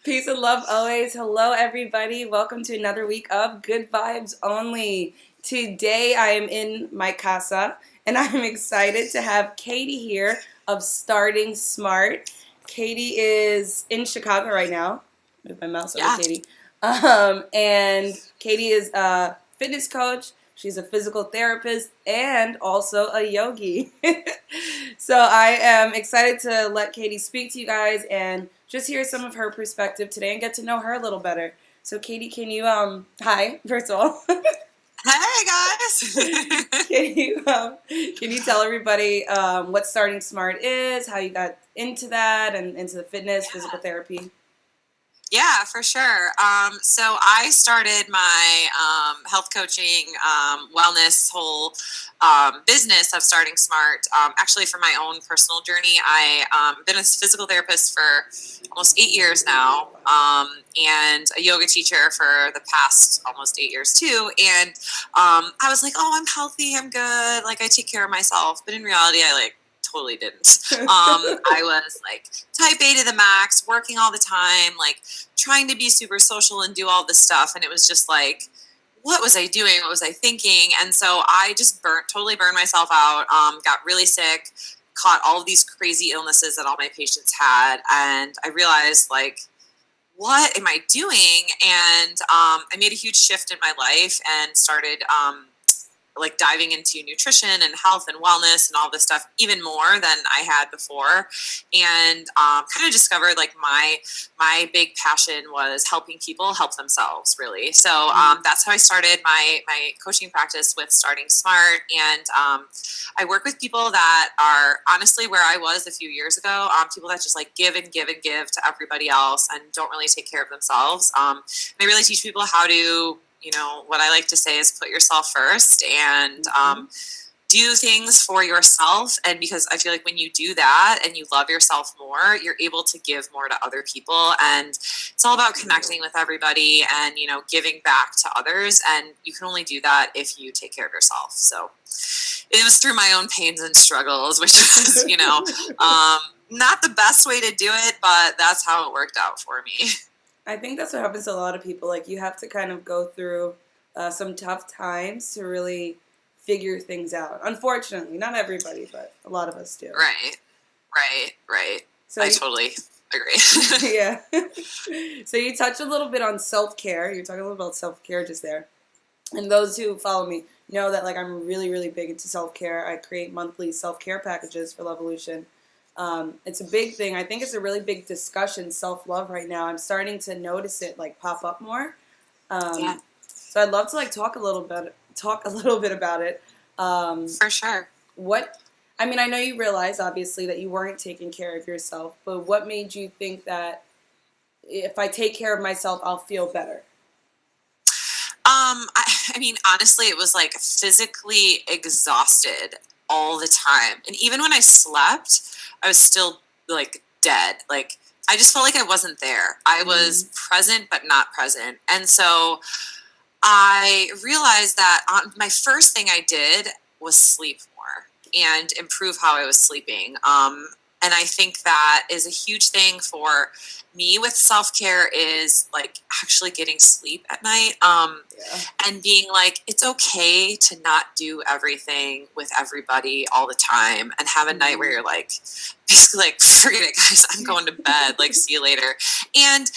Peace and love always. Hello, everybody. Welcome to another week of Good Vibes Only. Today, I am in my casa, and I'm excited to have Katie here of Starting Smart. Katie is in Chicago right now. Move my mouse over, Yeah. Katie. And Katie is a fitness coach. She's a physical therapist and also a yogi. So I am excited to let Katie speak to you guys and just hear some of her perspective today and get to know her a little better. So Katie, can you hi, first of all. Hey guys. Can you tell everybody what Starting Smart is, how you got into that and into the fitness, physical therapy? Yeah, for sure. So I started my health coaching, wellness whole business of Starting Smart. Actually, for my own personal journey, I've been a physical therapist for almost 8 years now, and a yoga teacher for the past almost 8 years too. And I was like, oh, I'm healthy, I'm good, like I take care of myself. But in reality, I totally didn't. I was like type A to the max, working all the time, like trying to be super social and do all this stuff. And it was just like, what was I doing? What was I thinking? And so I just totally burned myself out, got really sick, caught all of these crazy illnesses that all my patients had. And I realized, like, what am I doing? And I made a huge shift in my life and started like diving into nutrition and health and wellness and all this stuff even more than I had before, and kind of discovered like my big passion was helping people help themselves, really. So that's how I started my coaching practice with Starting Smart, and I work with people that are honestly where I was a few years ago, people that just like give and give and give to everybody else and don't really take care of themselves. And I really teach people how to, what I like to say is put yourself first and do things for yourself. And because I feel like when you do that and you love yourself more, you're able to give more to other people. And it's all about connecting with everybody and, giving back to others. And you can only do that if you take care of yourself. So it was through my own pains and struggles, which was, not the best way to do it, but that's how it worked out for me. I think that's what happens to a lot of people. Like, you have to kind of go through some tough times to really figure things out. Unfortunately, not everybody, but a lot of us do. Right. So I totally agree. yeah. So you touched a little bit on self-care. You're talking a little about self-care just there. And those who follow me know that like I'm really, really big into self-care. I create monthly self-care packages for LovEvolution. It's a big thing. I think it's a really big discussion, self-love right now. I'm starting to notice it like pop up more. Yeah. So I'd love to like talk a little bit about it. For sure. I know you realize obviously that you weren't taking care of yourself, but what made you think that if I take care of myself, I'll feel better? I mean, honestly, it was like physically exhausted all the time. And even when I slept, I was still like dead. Like, I just felt like I wasn't there. I was present, but not present. And so I realized that my first thing I did was sleep more and improve how I was sleeping. And I think that is a huge thing for me with self-care is like actually getting sleep at night, and being like, it's okay to not do everything with everybody all the time and have a night where you're like, basically like, forget it guys, I'm going to bed, like see you later. And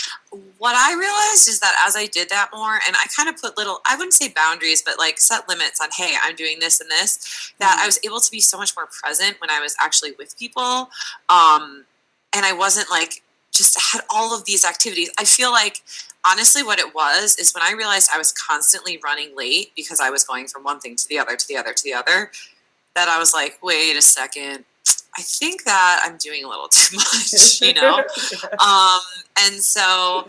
what I realized is that as I did that more and I kind of put little, I wouldn't say boundaries, but like set limits on, hey, I'm doing this and this, that I was able to be so much more present when I was actually with people. And I wasn't like, just had all of these activities. I feel like honestly what it was is when I realized I was constantly running late because I was going from one thing to the other, to the other, to the other, that I was like, wait a second, I think that I'm doing a little too much, and so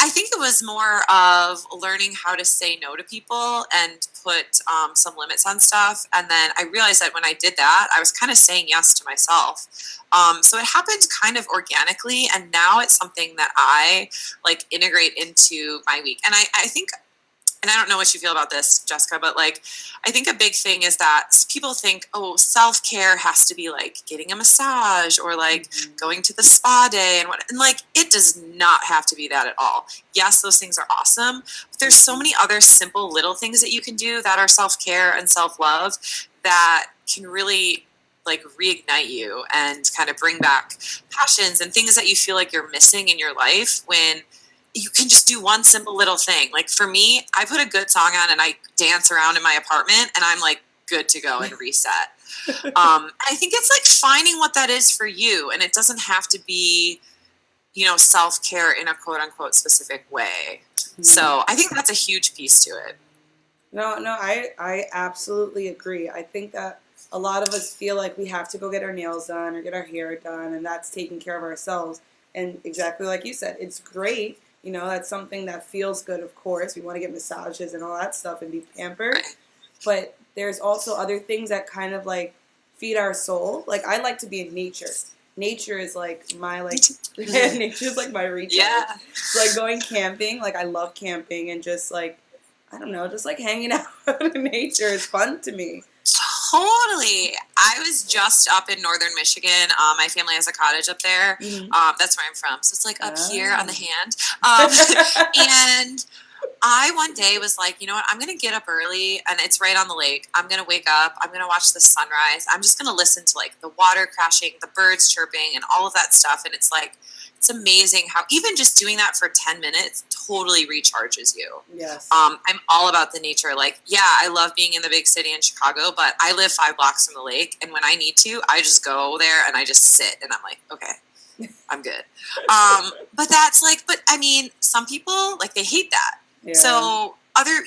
I think it was more of learning how to say no to people and put some limits on stuff. And then I realized that when I did that, I was kind of saying yes to myself. So it happened kind of organically. And now it's something that I like integrate into my week. And I think and I don't know what you feel about this, Jessica, but like, I think a big thing is that people think, oh, self-care has to be like getting a massage or like going to the spa day and like, it does not have to be that at all. Yes, those things are awesome, but there's so many other simple little things that you can do that are self-care and self-love that can really like reignite you and kind of bring back passions and things that you feel like you're missing in your life when you can just do one simple little thing. Like for me, I put a good song on and I dance around in my apartment and I'm like good to go and reset. I think it's like finding what that is for you, and it doesn't have to be, you know, self-care in a quote unquote specific way. So I think that's a huge piece to it. No, I absolutely agree. I think that a lot of us feel like we have to go get our nails done or get our hair done, and that's taking care of ourselves. And exactly like you said, it's great. You know, that's something that feels good, of course. We want to get massages and all that stuff and be pampered. Right. But there's also other things that kind of like feed our soul. Like I like to be in nature. Nature is like my nature is like my recharge. Yeah. So, like going camping, like I love camping and just like, I don't know, just like hanging out in nature is fun to me. Totally. I was just up in northern Michigan. My family has a cottage up there. That's where I'm from. So it's like up here on the hand. And I one day was like, you know what? I'm going to get up early and it's right on the lake. I'm going to wake up. I'm going to watch the sunrise. I'm just going to listen to like the water crashing, the birds chirping and all of that stuff. And it's like, it's amazing how even just doing that for 10 minutes totally recharges you. Yes. I'm all about the nature. Like, yeah, I love being in the big city in Chicago, but I live 5 blocks from the lake. And when I need to, I just go there and I just sit and I'm like, okay, I'm good. But that's like, but I mean, some people like they hate that. Yeah. So other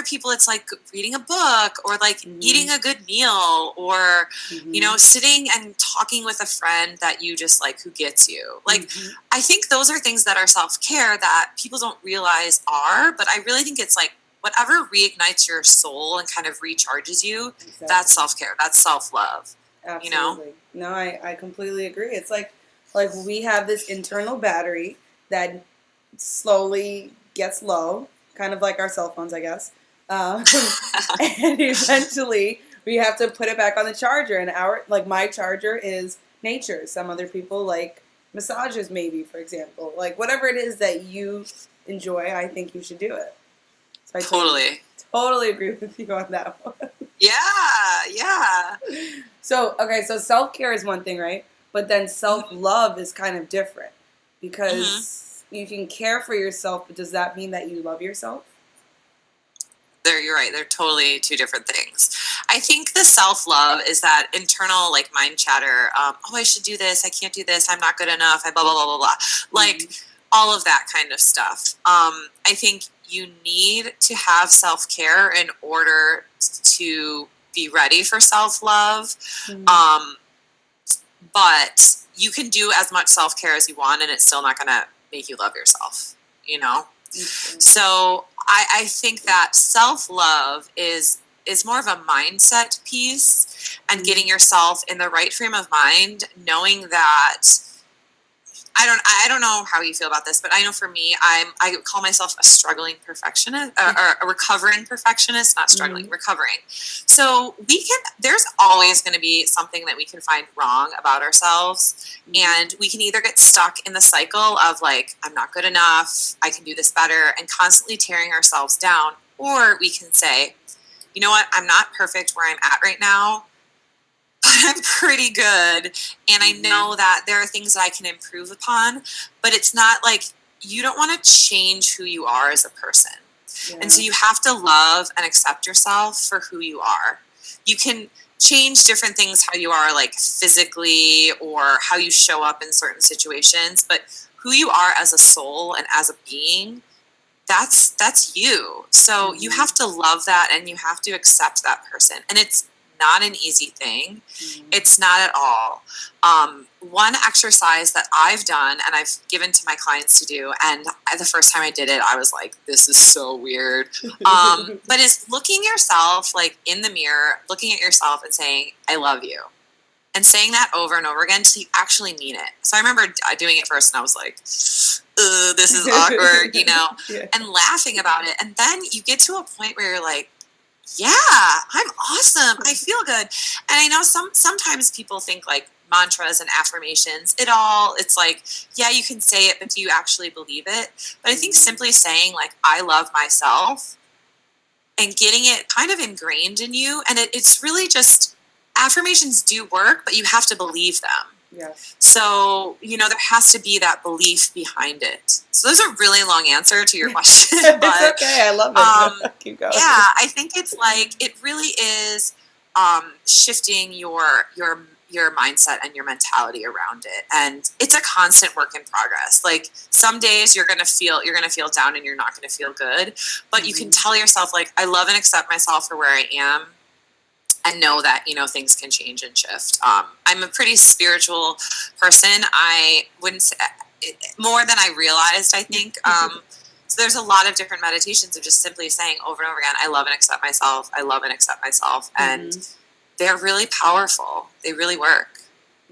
people, it's like reading a book or like eating a good meal or, you know, sitting and talking with a friend that you just like, who gets you. Like, I think those are things that are self-care that people don't realize are, but I really think it's like whatever reignites your soul and kind of recharges you, exactly. That's self-care. That's self-love. Absolutely. You know? No, I completely agree. It's like we have this internal battery that slowly gets low. Kind of like our cell phones, I guess. And eventually we have to put it back on the charger. And my charger is nature. Some other people like massages, maybe, for example. Like whatever it is that you enjoy, I think you should do it. So I totally agree with you on that one. Yeah. So self-care is one thing, right? But then self-love is kind of different because you can care for yourself, but does that mean that you love yourself? You're right. They're totally two different things. I think the self-love is that internal like mind chatter. Oh, I should do this. I can't do this. I'm not good enough. I blah, blah, blah, blah, blah. Like all of that kind of stuff. I think you need to have self-care in order to be ready for self-love. But you can do as much self-care as you want and it's still not going to make you love yourself, you know? So I think that self-love is more of a mindset piece and getting yourself in the right frame of mind, knowing that I don't know how you feel about this, but I know for me, I call myself a struggling perfectionist or a recovering perfectionist, not struggling, recovering. So there's always going to be something that we can find wrong about ourselves. And we can either get stuck in the cycle of like, I'm not good enough, I can do this better, and constantly tearing ourselves down. Or we can say, you know what, I'm not perfect where I'm at right now, but I'm pretty good, and I know that there are things that I can improve upon, but it's not like you don't want to change who you are as a person. Yeah. And so you have to love and accept yourself for who you are. You can change different things, how you are like physically or how you show up in certain situations, but who you are as a soul and as a being, that's you. So you have to love that and you have to accept that person. And it's not an easy thing. It's not at all. One exercise that I've done and I've given to my clients to do, and the first time I did it, I was like, this is so weird. But is looking yourself like in the mirror, looking at yourself and saying, I love you. and saying that over and over again until you actually mean it. So I remember doing it first and I was like, this is awkward, Yeah. and laughing about it. And then you get to a point where you're like, yeah, I'm awesome. I feel good. And I know sometimes people think like mantras and affirmations, it's like, yeah, you can say it, but do you actually believe it? But I think simply saying like, I love myself and getting it kind of ingrained in you. And it's really just, affirmations do work, but you have to believe them. Yes. So, there has to be that belief behind it. So those are a really long answer to your question. But, it's okay. I love it. Keep going. Yeah, I think it's like, it really is shifting your mindset and your mentality around it. And it's a constant work in progress. Like some days you're going to feel down and you're not going to feel good, but you can tell yourself like, I love and accept myself for where I am. And know that, things can change and shift. I'm a pretty spiritual person. I wouldn't say more than I realized, I think. So there's a lot of different meditations of just simply saying over and over again, I love and accept myself. I love and accept myself. And they're really powerful. They really work.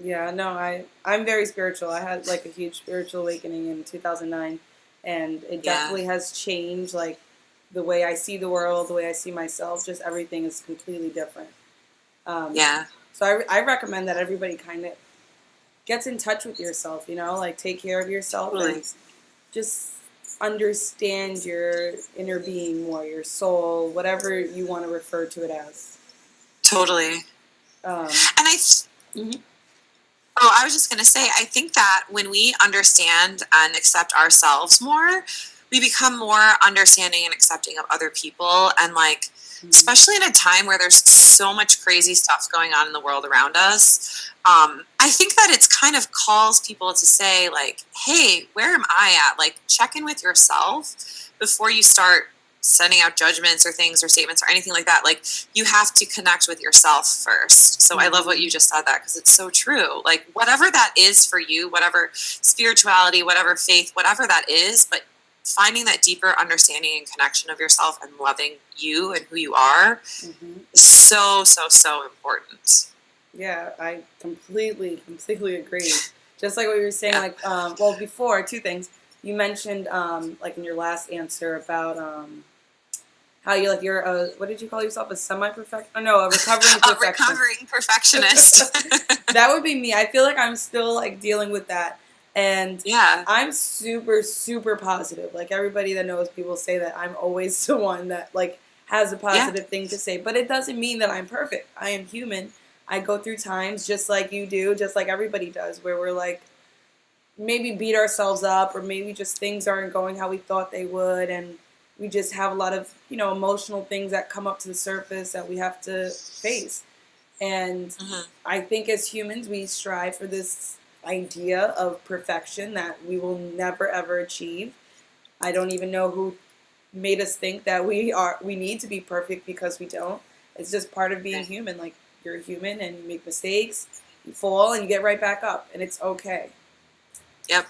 Yeah, no, I'm very spiritual. I had like a huge spiritual awakening in 2009. And it definitely has changed like the way I see the world, the way I see myself. Just everything is completely different. So I recommend that everybody kind of gets in touch with yourself, like take care of yourself and just understand your inner being more, your soul, whatever you want to refer to it as. Totally. And I was just going to say, I think that when we understand and accept ourselves more, we become more understanding and accepting of other people. And like, especially in a time where there's so much crazy stuff going on in the world around us, I think that it's kind of calls people to say like, hey, where am I at? Like check in with yourself before you start sending out judgments or things or statements or anything like that. Like you have to connect with yourself first. So I love what you just said that because it's so true. Like whatever that is for you, whatever spirituality, whatever faith, whatever that is, but finding that deeper understanding and connection of yourself and loving you and who you are is so, so, so important. Yeah, I completely agree. Just like what you were saying, like, before, two things. You mentioned, like in your last answer about how you're what did you call yourself? A semi-perfect? Oh, no, a recovering perfectionist. A recovering perfectionist. That would be me. I feel like I'm still like dealing with that. And I'm super, super positive. Like everybody that knows people say that I'm always the one that like has a positive thing to say. But it doesn't mean that I'm perfect. I am human. I go through times just like you do, just like everybody does, where we're like maybe beat ourselves up or maybe just things aren't going how we thought they would. And we just have a lot of, emotional things that come up to the surface that we have to face. And I think as humans, we strive for this idea of perfection that we will never ever achieve. I don't even know who made us think that we need to be perfect because we don't. It's just part of being human. Like you're a human and you make mistakes, you fall and you get right back up and it's okay. Yep.